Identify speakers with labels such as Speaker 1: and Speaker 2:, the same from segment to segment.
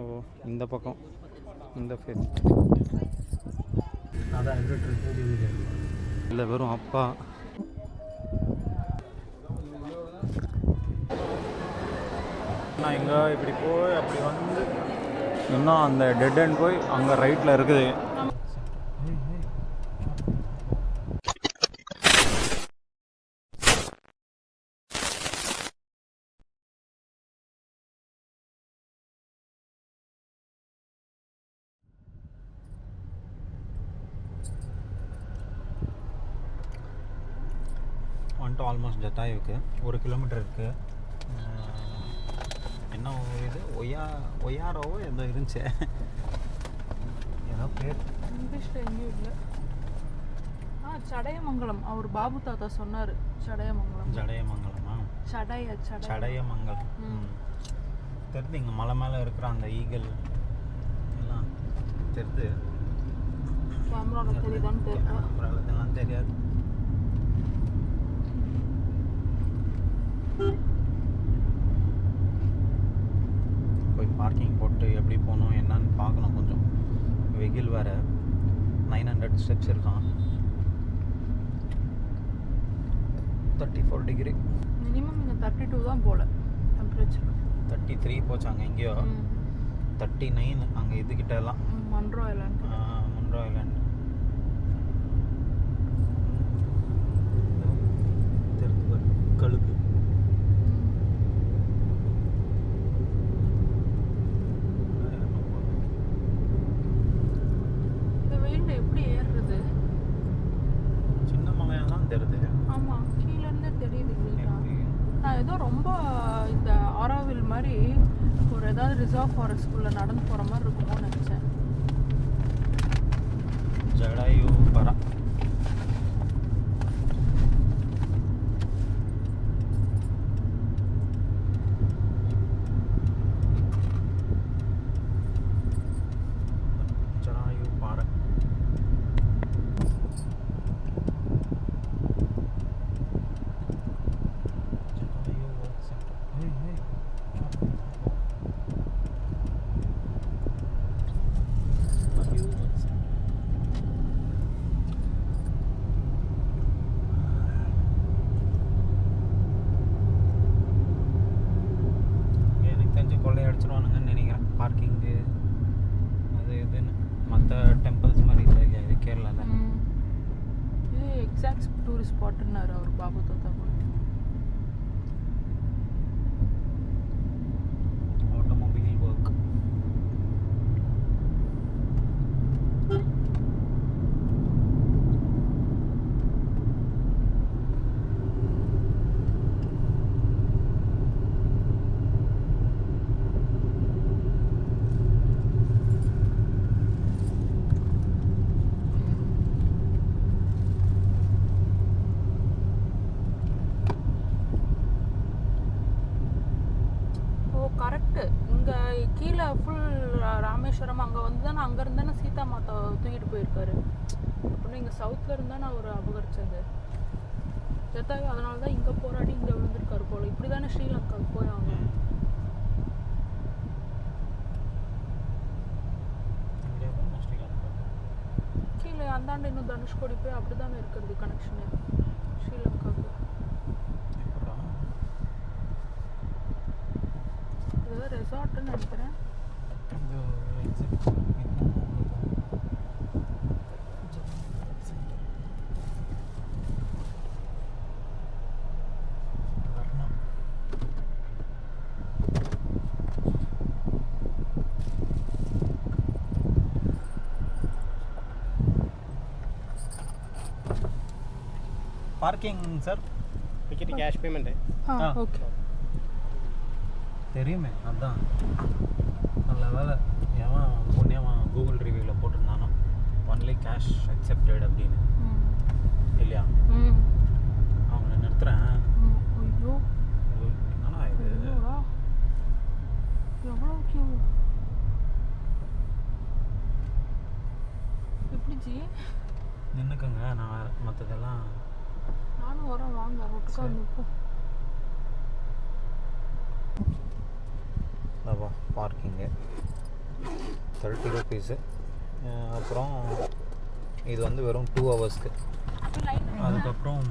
Speaker 1: So இந்த பக்கம் இந்த ஃபேஸ்
Speaker 2: அதான்
Speaker 1: இல்லை வெறும் அப்பா. நான் இங்கே இப்படி போய் அப்படி வந்து இன்னும் அந்த டெட் எண்ட் போய் அங்கே ரைட்டில் இருக்குது. வந்துட்டு ஆல்மோஸ்ட் ஜட்டாயுக்கு 1 கிலோமீட்டர் இருக்குது. என்ன இது ஒய்யாரோவோ ஏதோ இருந்துச்சு, ஏதோ பேர்
Speaker 3: இங்கிலீஷில் எங்கேயும் இல்லை. சடையமங்கலம் அவர் பாபு தாத்தா சொன்னார். சடையமங்கலமா
Speaker 1: சடையமங்கலம் தெரியுது. இங்கே மலை மேலே இருக்கிற அந்த ஈகிள் எல்லாம் தெரியுது.
Speaker 3: கேமராவில் தெரியுதான்னு
Speaker 1: கேமராவில் தெரியாது. போய் பார்க்கிங் போட்டு எப்படி போகணும் என்னன்னு பார்க்கணும். கொஞ்சம் வெயில் வேறு. 900 ஸ்டெப்ஸ் இருக்கான். 34 டிகிரி.
Speaker 3: மினிமம் இங்கே 32 தான் போல டெம்பரேச்சர்.
Speaker 1: 33 போச்சாங்க எங்கேயோ. 39 அங்கே இதுக்கிட்ட எல்லாம்
Speaker 3: மன்ரோ ஐலாண்ட்.
Speaker 1: கழுகு.
Speaker 3: இந்த வெயிலில் எப்படி ஏறுறது?
Speaker 1: சின்ன மலையாக தான் தெரியுது.
Speaker 3: ஆமாம், கீழேருந்தே தெரியுது. நான் ஏதோ ரொம்ப இந்த ஆரோவில் மாதிரி ஒரு ஏதாவது ரிசர்வ் ஃபாரஸ்ட்குள்ளே நடந்து போகிற மாதிரி இருக்குமோன்னு நினச்சேன்.
Speaker 1: ஜடாயு பரா. அடிச்சிருவானுங்கன்னு நினைக்கிறேன். பார்க்கிங்கு அது இதுன்னு மற்ற டெம்பிள்ஸ் மாதிரி இல்லை இது கேரளாவில்.
Speaker 3: இது எக்ஸாக்ட் டூரிஸ்ட் ஸ்பாட்டுன்னாரு அவர் பாபு தாத்தா கூட.
Speaker 1: Automobile work.
Speaker 3: கரெக்டு. இங்கே கீழே ஃபுல் ராமேஸ்வரம் அங்கே வந்து தானே, அங்கேருந்து தானே சீதா மாதா தூக்கிட்டு போயிருக்காரு. அப்படின்னு இங்கே சவுத்தில் இருந்தானே அவர் அபகரிச்சது ஜட்டாயு. அதனால தான் இங்கே போராடி இங்கே விழுந்திருக்காரு போல. இப்படி தானே ஸ்ரீலங்காவுக்கு போய் அவங்க கீழே அந்தாண்டு இன்னும் தனுஷ்கோடி போய் அப்படி தானே இருக்கிறது கனெக்ஷனு ஸ்ரீலங்காவுக்கு. ரெசார்ட்னு நினைக்கிறேன்.
Speaker 1: Parking sir,
Speaker 2: ticket cash payment.
Speaker 3: Okay
Speaker 1: தெரியுமே. அதுதான் நல்ல வேலை. ஏன் புண்ணியமாக கூகுள் ரிவ்யூவில் போட்டிருந்தானோ ஒன்லி கேஷ் அக்செப்டட் அப்படின்னு இல்லையா? அவங்கள நிறுத்துறேன்.
Speaker 3: ஐயோ
Speaker 1: என்னன்னா இது
Speaker 3: எவ்வளோ கியூ. எப்படி ஜி
Speaker 1: நின்றுக்குங்க. நான் மற்றதெல்லாம்
Speaker 3: நானும் வரேன். வாங்க ஒட்டுக்கா நிற்போம்.
Speaker 1: Parking 30 rupees. அப்புறம் இது வந்து வெறும் 2 ஹவர்ஸ்க்கு. அதுக்கப்புறம்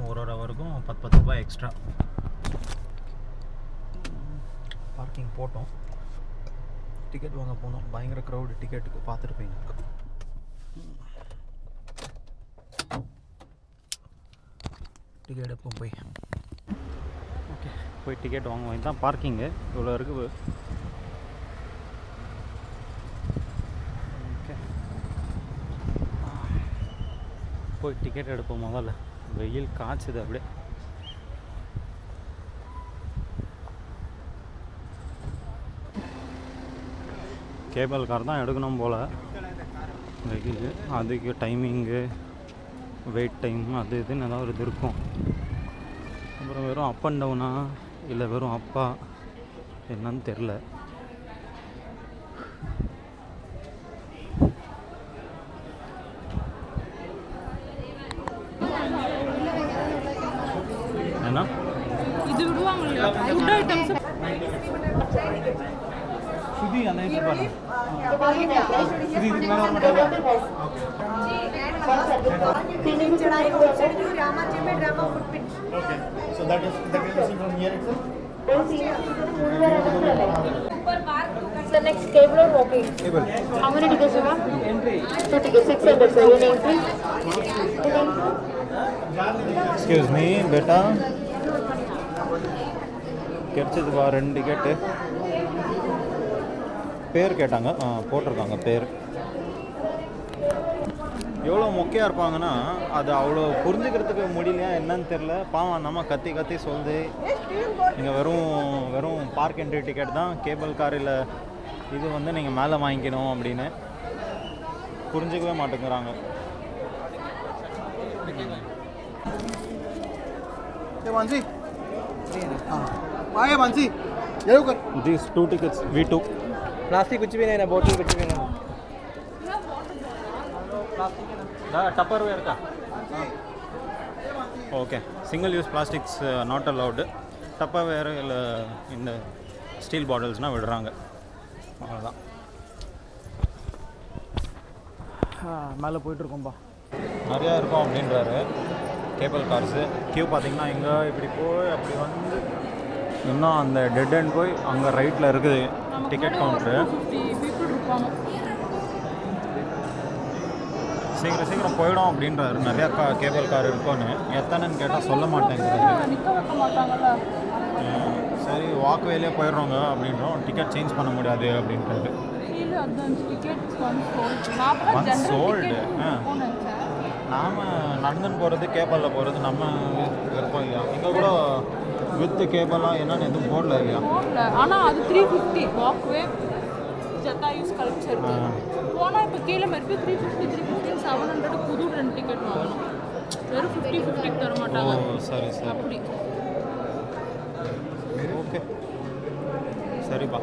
Speaker 1: ஒரு ஹவருக்கும் 10 ரூபாய் எக்ஸ்ட்ரா. பார்க்கிங் போட்டோம், டிக்கெட் வாங்க போனோம். பயங்கர க்ரௌடு டிக்கெட்டுக்கு, பார்த்துருப்பீங்க. டிக்கெட் எப்போ போய் டிக்கெட் வாங்குவோம். இதுதான் பார்க்கிங்கு, இவ்வளோ இருக்குது. ஓகே, போய் டிக்கெட் எடுப்போம். முதல்ல வெயில் காய்ச்சுது அப்படியே. கேபிள் கார் தான் எடுக்கணும் போல். வெயில் அதுக்கு டைமிங்கு, வெயிட் டைம், அது இதுன்னு ஏதாவது இது இருக்கும். அப்புறம் வெறும் அப் அண்ட் டவுனா இல்லை வெறும் அப்பா என்னன்னு தெரில. ஏன்னா
Speaker 3: இது விடுவாங்க இல்லையா ஃபுட் ஐட்டம்ஸ்.
Speaker 1: சுதி அந்த இது பாருங்க. சுதி இதுக்கு மேலே வர மாட்டாங்க. Okay, so that is from here itself.
Speaker 4: The next cable or walking?
Speaker 1: Cable.
Speaker 4: How many tickets you want? Entry. 2 tickets, 600 sir. Your name please?
Speaker 1: Excuse me, beta. கிடைச்சதுப்பா 2 ticket. பேர் கேட்டாங்க, போட்டிருக்காங்க பேர். எவ்வளோ மொக்கையாக இருப்பாங்கன்னா அது அவ்வளோ புரிஞ்சுக்கிறதுக்கு முடியலையா என்னன்னு தெரில. பாவம் நம்ம கத்தி கத்தி சொல்லுது. நீங்கள் வெறும் பார்க் என்ட்ரி டிக்கெட் தான், கேபிள் கார் இல்லை இது வந்து நீங்கள் மேலே வாங்கிக்கணும் அப்படின்னு புரிஞ்சிக்கவே மாட்டேங்கிறாங்க. These 2 tickets V2.
Speaker 2: प्लास्टिक कुछ भी नहीं ना, बोतल कुछ भी नहीं.
Speaker 1: टपर वेयर का okay. Single use plastics not allowed. Tupperware இல்லை இந்த ஸ்டீல் பாட்டில்ஸ்னால் விடுறாங்க. அவ்வளோதான். மேலே போயிட்டுருக்கோம்பா. நிறையா இருக்கும் அப்படின்றாரு கேபிள் கார்ஸு. கியூ பார்த்திங்கன்னா இங்கே இப்படி போய் அப்படி வந்து இன்னும் அந்த டெட் எண்ட் போய் அங்கே ரைட்டில் இருக்குது டிக்கெட் கவுண்ட்ரு. சீக்கிரம் போயிடும் அப்படின்றாரு. நிறையா கேபிள் கார் இருக்குன்னு. எத்தனைன்னு கேட்டால் சொல்ல மாட்டேங்கிறாரு. சரி வாக்வேலே போயிடுறோங்க அப்படின்றோம். டிக்கெட் சேஞ்ச் பண்ண முடியாது அப்படின்றாரு. One sold. நாம் நடந்துன்னு போகிறது, கேபிளில் போகிறது நம்ம விருப்பம் இல்லையா? இங்கே கூட வித் கேபிளாக என்னென்னு எதுவும் போடல இல்லையா?
Speaker 3: ஆனால் அது 350 வாக்வே ஜட்டாயு ஸ்கல்ப்சர் போனால் இப்போ கீழே மாதிரி 350 700 புது 2 டிக்கெட் வாங்கணும். வெறும் 50 தர மாட்டாங்க.
Speaker 1: சரி
Speaker 3: அப்படி.
Speaker 1: ஓகே சரிப்பா.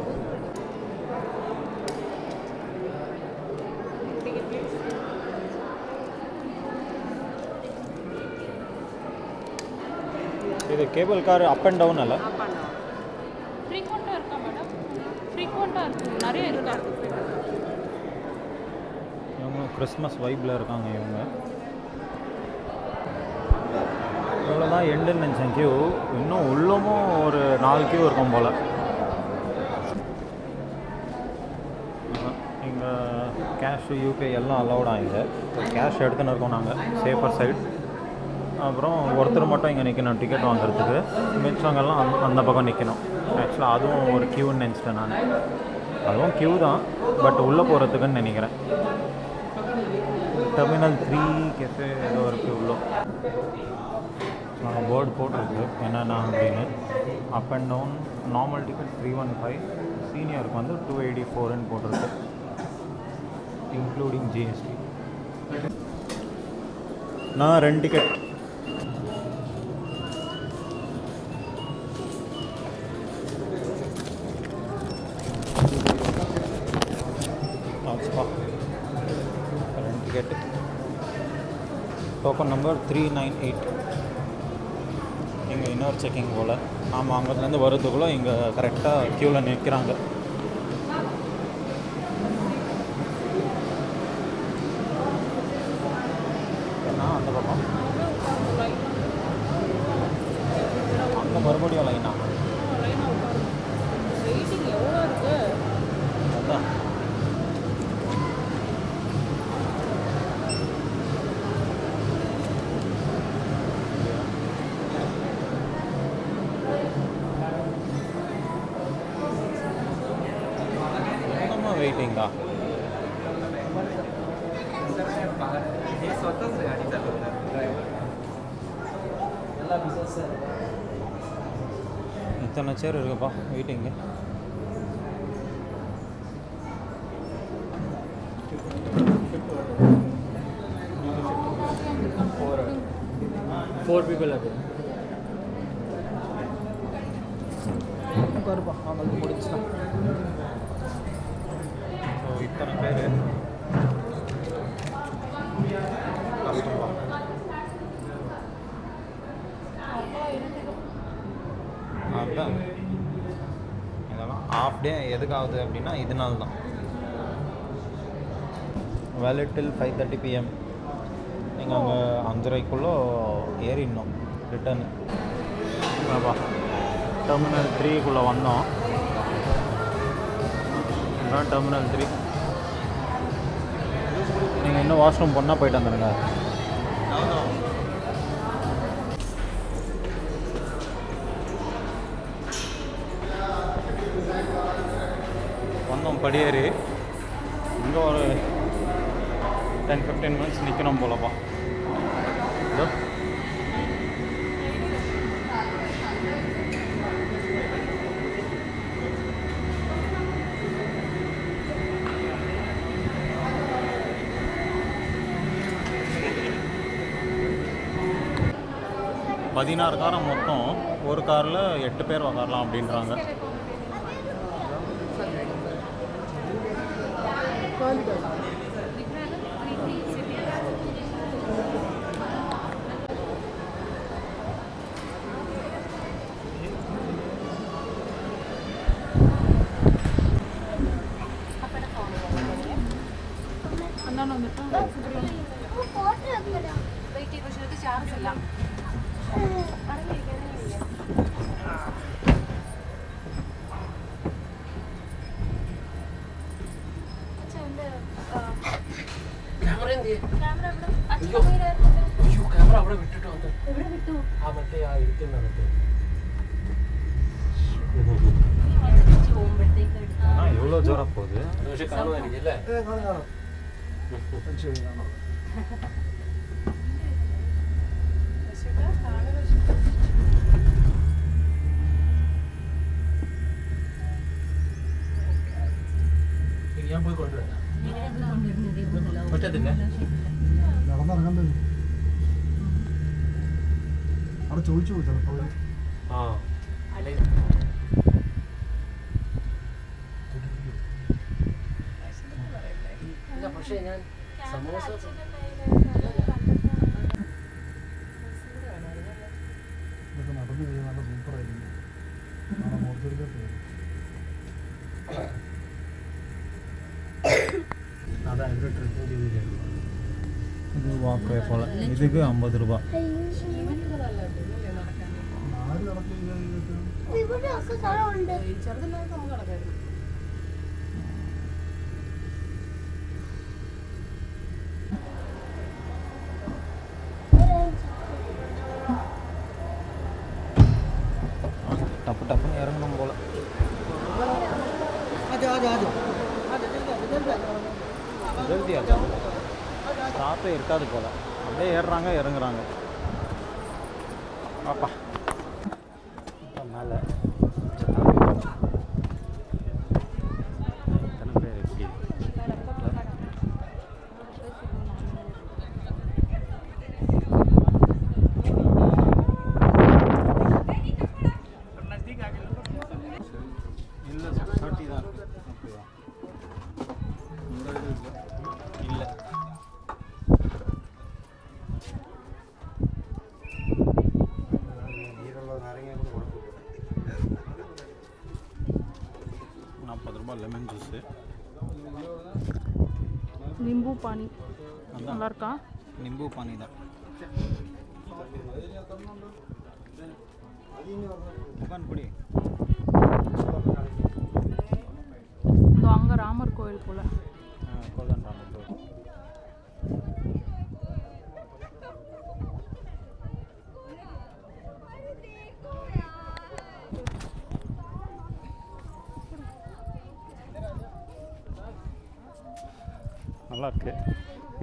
Speaker 1: இது cable car up and down அல்ல?
Speaker 3: ஃப்ரீக்வெண்ட்டாக இருக்கா மேடம்? ஃப்ரீக்வெண்ட்டாக இருக்குது, நிறைய இருக்கா.
Speaker 1: இவங்க கிறிஸ்மஸ் வைப்பில் இருக்காங்க. இவங்க இவ்வளோதான் எண்டுன்னு நினச்சேன். கியூ இன்னும் உள்ளமும் ஒரு 4 கியூ இருக்கும் போல். இங்கே கேஷ் யூபிஐ எல்லாம் அலௌடாக. இங்கே கேஷ் எடுத்துன்னு இருக்கோம் நாங்கள், சேஃபர் சைட். அப்புறம் ஒருத்தர் மட்டும் இங்கே நிற்கணும் டிக்கெட் வாங்குறதுக்கு. மிச்சவங்கெல்லாம் அந்த பக்கம் நிற்கணும். ஆக்சுவலாக அதுவும் ஒரு க்யூன்னு நினச்சிட்டேன் நான். அதுவும் க்யூ தான், பட் உள்ளே போகிறதுக்குன்னு நினைக்கிறேன். டெர்மினல் 3 கேஃபே ஏதோ இருக்குது உள்ளே. நாங்கள் போர்டு போட்டிருக்கு என்னென்னா அப்படின்னு. Up and down normal ticket 315, சீனியருக்கு வந்து 284ன்னு போட்டிருக்கு, இன்க்ளூடிங் ஜிஎஸ்டி. நான் 2 டிக்கெட். Ticket token number 398. இங்கே இன்னொரு செக்கிங் போல். ஆமாம், அங்கேருந்து வரதுக்குள்ளே இங்கே கரெக்டாக க்யூவில் நிற்கிறாங்க. அந்த பக்கம் அங்கே மறுபடியும் லைனா
Speaker 3: வெயிட்டிங் எவ்வளோ இருக்கு?
Speaker 1: அதான் वेटिंग इतना चेयर वेटिंग
Speaker 2: फोर पीपल आते
Speaker 1: इतना पेर அதுதான் இதெல்லாம் ஆஃப் டே எதுக்காகுது அப்படின்னா இதனால தான் வேலிட் டில் 5:30 PM நீங்கள் அங்கே 5:30க்குள்ளே ஏறிடணும் ரிட்டர்னு ஆப்பா டெர்மினல் 3க்குள்ளே வந்தோம் இதுதான் டெர்மினல் 3 நீங்கள் இன்னும் வாஷ்ரூம் போனால் போயிட்டு வந்துடுங்க வந்தோம் படியேறி இங்கே ஒரு 10-15 மினிட்ஸ் நிற்கணும் போலப்பா இதோ 16 காரை மொத்தம் ஒரு காரில் 8 பேர் உக்காரலாம் அப்படின்றாங்க
Speaker 3: അന്നാണ് വന്നിട്ട് ചാർജ് ഇല്ല
Speaker 2: ക്യാമറ അവിടെ വിട്ടിട്ട് വന്നു ആ മറ്റേ ആ ഇരിക്കുന്നുണ്ട്
Speaker 1: எவ்வளோ ஜோராக போகுது
Speaker 2: പക്ഷെ കാണുമായിരിക്കും ഞാൻ പോയി കൊണ്ടുവരാം പറ്റത്തില്ല
Speaker 5: നടന്നിറങ്ങാൻ തന്നെ അവിടെ ചോദിച്ചു ചിലപ്പോൾ അവർ
Speaker 2: ആ പക്ഷേ ഞാൻ സമോസ
Speaker 5: ഇതൊക്കെ നടന്നു കഴിഞ്ഞാൽ നല്ല സൂപ്പറായിരിക്കും നാളെ മോർച്ചറിക്കകത്ത്
Speaker 2: അതാണ് ഇവിടെ ട്രിപ്പ് ചെയ്തിട്ടുണ്ട്
Speaker 1: இது வாக்வே போல் இதுக்கு 50 ரூபா
Speaker 5: ആര് നടക്കില്ല
Speaker 3: ചെറുതില്ലാതെ നമുക്ക് നടക്കായിരുന്നു
Speaker 1: டப்பு டப்புன்னு இறங்கணும் போல் ஜல்தி ஆச்சா ஸ்டாப்பே இருக்காது போல் அப்படியே ஏறுறாங்க இறங்குறாங்க பாப்பா மேலே எத்தனை பேர் எப்படி இல்லை 30 தான் ஓகேவா இல்லை ₹40 லெமன் ஜூஸு
Speaker 3: நிம்பு பானி
Speaker 1: அதான்
Speaker 3: நல்லா இருக்கா
Speaker 1: நிம்பு பானி தான் முகான் குடி.
Speaker 3: இதோ அங்கே ராமர் கோயில் போல்.
Speaker 1: கோதான் ராமர் கோயில். நல்லாயிருக்கு.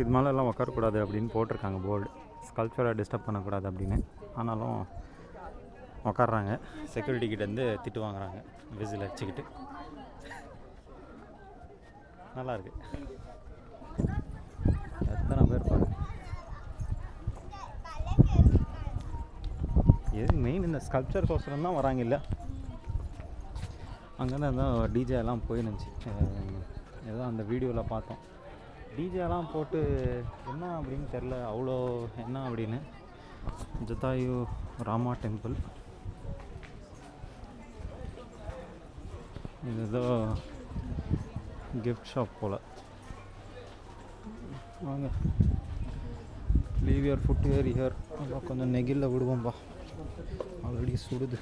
Speaker 1: இது மேலெல்லாம் உட்காரக்கூடாது அப்படின்னு போட்டிருக்காங்க போர்டு. ஸ்கல்ப்சரை டிஸ்டர்ப் பண்ணக்கூடாது அப்படின்னு. ஆனாலும் உட்காடுறாங்க. செக்யூரிட்டி கிட்டேருந்து திட்டு வாங்குறாங்க விசில் அடிச்சுக்கிட்டு. நல்லாயிருக்கு. எத்தனை பேர் பாருங்க. எது மெயின் இந்த ஸ்கல்ப்சருக்கோசரம் தான் வராங்க. இல்லை அங்கே தான் டிஜே எல்லாம் போயிருந்துச்சு. ஏதோ அந்த வீடியோவில் பார்த்தோம். டிஜேலாம் போட்டு என்ன அப்படின்னு தெரில. அவ்வளோ என்ன அப்படின்னு. ஜதாயு ராமா டெம்பிள். இது ஏதோ கிஃப்ட் ஷாப் போல். வாங்க leave your footwear here. கொஞ்சம் நெகிழில் விடுவோம்பா, ஆல்ரெடி சுடுது.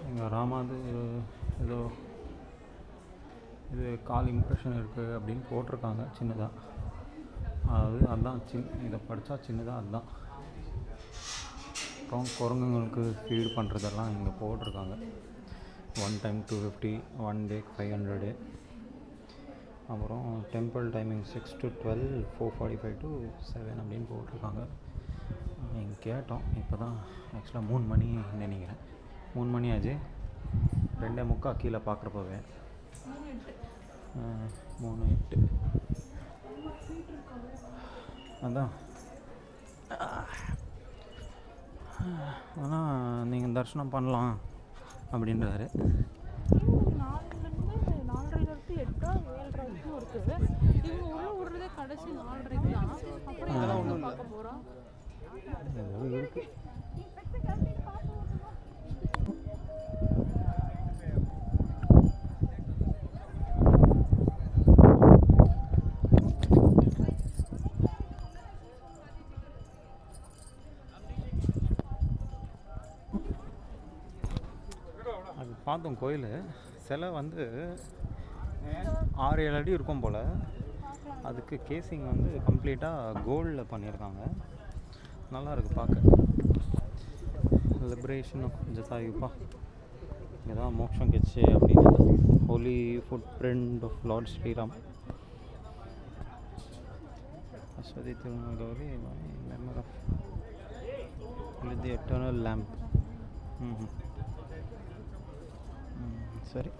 Speaker 1: எங்கள் ராமாது ஏதோ இது கால் இம்ப்ரெஷன் இருக்குது அப்படின்னு போட்டிருக்காங்க சின்னதாக. அதுதான் இதை படித்தா சின்னதாக அதுதான். அப்புறம் குரங்குங்களுக்கு ஃபீட் பண்ணுறதெல்லாம் இங்கே போட்டிருக்காங்க. 1 டைம் 250, 1 டே 500. அப்புறம் டெம்பிள் டைமிங் 6 to 12, 4:45 to 7 அப்படின்னு போட்டிருக்காங்க. நீங்கள் கேட்டோம். இப்போ தான் ஆக்சுவலாக 3 மணி நினைக்கிறேன். 3 மணி ஆச்சு. 2:45 கீழே பார்க்குறப்பவே 3:08. அதான் ஆனால் நீங்கள் தரிசனம் பண்ணலாம் அப்படின்றாரு.
Speaker 3: 4:30 8 7:30 வரைக்கும் இருக்குது. இவங்க உள்ள விடுறதே கடைசி 4:30 தான். அப்புறம் இதெல்லாம் பார்க்க போகிறோம்.
Speaker 1: இருக்கு. அது பார்த்தோம். கோயில் சிலை வந்து 6-7 அடி இருக்கும் போல். அதுக்கு கேசிங் வந்து கம்ப்ளீட்டாக கோல்டில் பண்ணியிருக்காங்க. நல்லா இருக்குது பார்க்க. லிபரேஷன் ஆஃப் ஜதாயுப்பா. இதுதான் மோக்ஷம் கெச்சு அப்படின்னு. Holy foot print of lord Sriram. அஸ்வதி திருநகரி மெமர் ஆஃப் தி எட்டர்னல் லேம்ப். சரி,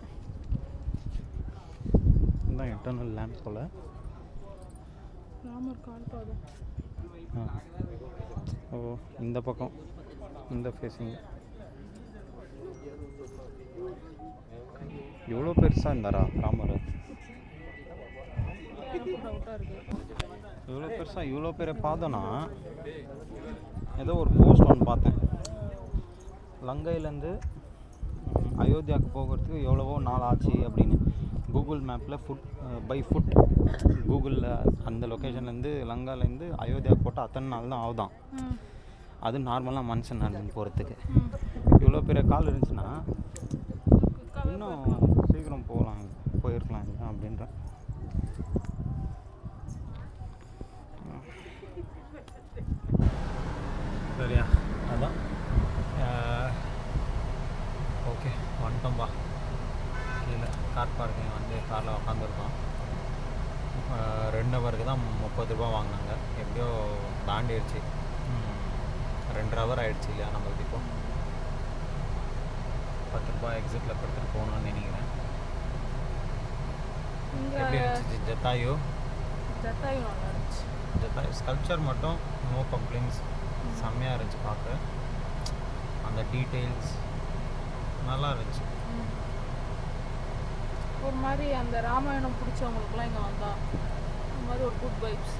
Speaker 1: இதுதான் எட்டர்னல் லேம்ப் போல்.
Speaker 3: ராமர் கால் பாதம்.
Speaker 1: ஓ, இந்த பக்கம் இந்த ஃபேஸிங். இவ்வளோ பெருசாக இருந்தாரா ராமர்? இவ்வளோ பெருசாக இவ்வளோ பெரிய பாதம்னா ஏதோ ஒரு போஸ்ட் ஒன்று பார்த்தேன். லங்கையிலேருந்து அயோத்தியாவுக்கு போகிறதுக்கு எவ்வளவோ நாள் ஆச்சு அப்படின்னு கூகுள் மேப்பில் பை ஃபுட் கூகுளில் அந்த லொக்கேஷன்லேருந்து லங்காலேருந்து அயோத்தியாவுக்கு போட்டால் அத்தனை நாள் தான் ஆகுதான். அது நார்மலாக மனுஷன் நடந்து போகிறதுக்கு. இவ்வளோ பெரிய கால் இருந்துச்சுன்னா இன்னும் சீக்கிரம் போயிருக்கலாம் இல்லை அப்படின்ற. சரியா, அதான் ஓகே வந்துட்டோம்பா. கீழே கார் பார்க்கிங் வந்து காரில் உக்காந்துருக்கோம். 2 ஹவருக்கு தான் 30 ரூபா வாங்கினாங்க. எப்படியோ தாண்டிடுச்சு. 2 ஹவர் ஆகிடுச்சு இல்லையா நம்மளுக்கு. இப்போ 10 ரூபா எக்ஸிட்டில் படுத்துட்டு போகணும்னு நினைக்கிறேன். எப்படி இருந்துச்சு ஜத்தாயு?
Speaker 3: ஜத்தாயு நல்லா இருந்துச்சு.
Speaker 1: ஜத்தாயு ஸ்கல்ப்சர் மட்டும் நோ கம்ப்ளைண்ட்ஸ். செம்மையாக இருந்துச்சு பார்க்க. அந்த டீட்டெயில்ஸ் நல்லா இருந்துச்சு.
Speaker 3: ஒரு மாதிரி அந்த ராமாயணம் பிடிச்சவங்களுக்குலாம் இங்கே வந்தா இந்த மாதிரி ஒரு குட் வைப்ஸ்.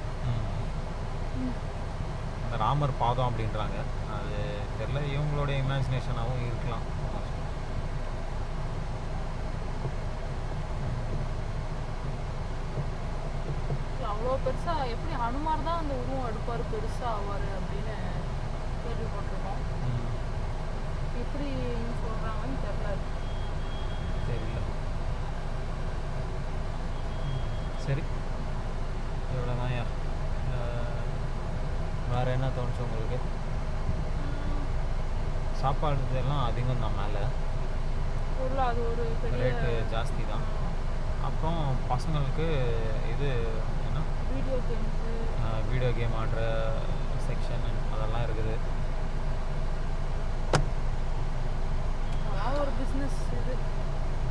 Speaker 1: அந்த ராமர் பாதம் அப்படின்றாங்க. அது தெரியல, இவங்களோட இமேஜினேஷனாகவும் இருக்கலாம்.
Speaker 3: அவ்வளோ பெருசாக எப்படி ஹனுமார் தான் அந்த உருவம் எடுப்பார் பெருசாக ஆவார் அப்படின்னு கேள்விப்பட்டிருக்கோம். எப்படி சொல்கிறாங்கன்னு தெரியல.
Speaker 1: தெரியல. சரி, இவ்வளோதான். வேறு என்ன தோணுச்சு உங்களுக்கு? சாப்பாடு இதெல்லாம் அதிகம் தான், மேலே
Speaker 3: உள்ள அது ஒரு பெரிய
Speaker 1: ரேட்டு ஜாஸ்தி தான். அப்புறம் பசங்களுக்கு இது என்ன வீடியோ கேம் ஆடுற செக்ஷன் அதெல்லாம் இருக்குது.
Speaker 3: அதான் ஒரு பிஸ்னஸ் இது.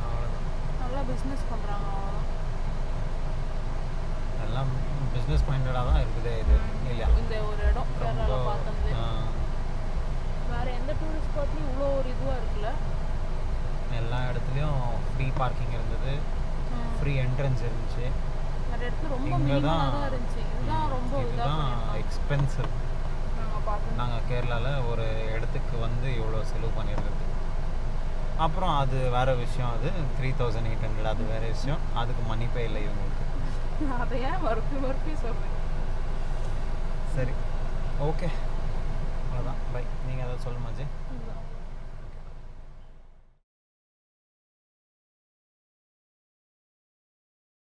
Speaker 1: அவ்வளோதான்.
Speaker 3: நல்லா பிஸ்னஸ் பண்ணுறாங்க. அவ்வளோதான்.
Speaker 1: எல்லாம் பிஸ்னஸ் மைண்டடாக தான் இருக்குது இது இல்லையா?
Speaker 3: இந்த ஒரு இடம் கேரளாவில் பார்த்தது வேறு எந்த டூரிஸ்ட் ஸ்பாட்லையும் இவ்வளோ ஒரு இதுவாக இருக்குல்ல.
Speaker 1: எல்லா இடத்துலையும் ஃப்ரீ பார்க்கிங் இருந்தது, ஃப்ரீ என்ட்ரன்ஸ் இருந்துச்சு.
Speaker 3: நிறைய இடத்துல ரொம்ப
Speaker 1: இங்கே தான்
Speaker 3: மினிமலாக தான் இருந்துச்சு. இதுதான் ரொம்ப
Speaker 1: இதுதான் எக்ஸ்பென்சிவ்.
Speaker 3: நாங்கள் பார்த்தோம்.
Speaker 1: நாங்கள் கேரளாவில் ஒரு இடத்துக்கு வந்து இவ்வளோ செலவு பண்ணிடுறது. அப்புறம் அது வேறு விஷயம். அது 3800 அது வேறு விஷயம். அதுக்கு மன்னிப்பே இல்லை இவங்களுக்கு.
Speaker 3: அதை ஏன் மறுபடி சொல்கிறேன்.
Speaker 1: சரி, ஓகே, அவ்வளோதான். பை. நீங்கள் ஏதாவது சொல்லுமா ஜி?